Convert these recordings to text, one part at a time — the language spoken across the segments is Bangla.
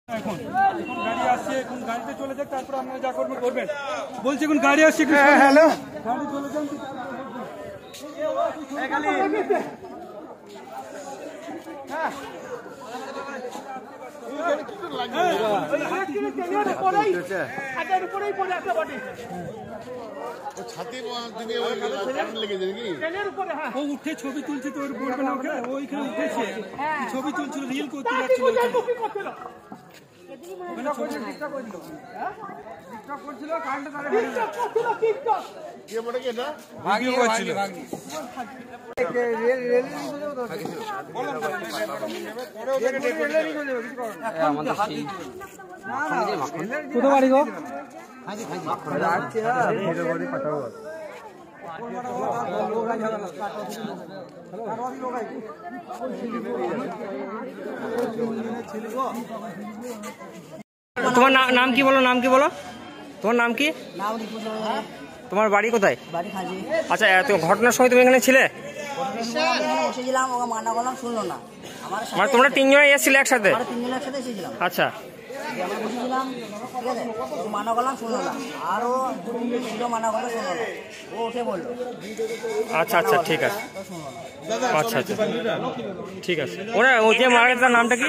এখন এখন গাড়ি আসছে, এখন গাড়িতে চলে যাক, তারপর আপনারা যা করবেন করবেন। বলছি এখন গাড়ি আসছে, হ্যালো, গাড়ি চলে যান। ও উঠে ছবি তুলছে তো, ওর বলবে না ওকে, ওইখানে উঠেছে ছবি তুলছিল, রিল করতে যাচ্ছিল। কোথাও বাড়ি গো? তোমার নাম কি বলো? নাম কি বলো? তোমার নাম কি? তোমার বাড়ি কোথায়? আচ্ছা, ঘটনার সময় তুমি এখানে ছিলে? মানে তোমরা তিনজনে এসেছিলে একসাথে? আচ্ছা মানা করলাম শুনলো না, আরো মানা করলে শুনলো না, ও উঠে বললো। আচ্ছা আচ্ছা, ঠিক আছে। আচ্ছা আচ্ছা, ঠিক আছে। ওরা ও যে মারা গেছে তার নামটা কি?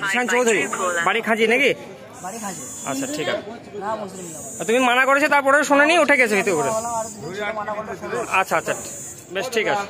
ঈশান চৌধুরী, বাড়ি খাঁজি নাকি? আচ্ছা ঠিক আছে। তুমি মানা করেছে তারপরে শোনেনি, উঠে গেছে ভিতরে? আচ্ছা আচ্ছা, বেশ ঠিক আছে।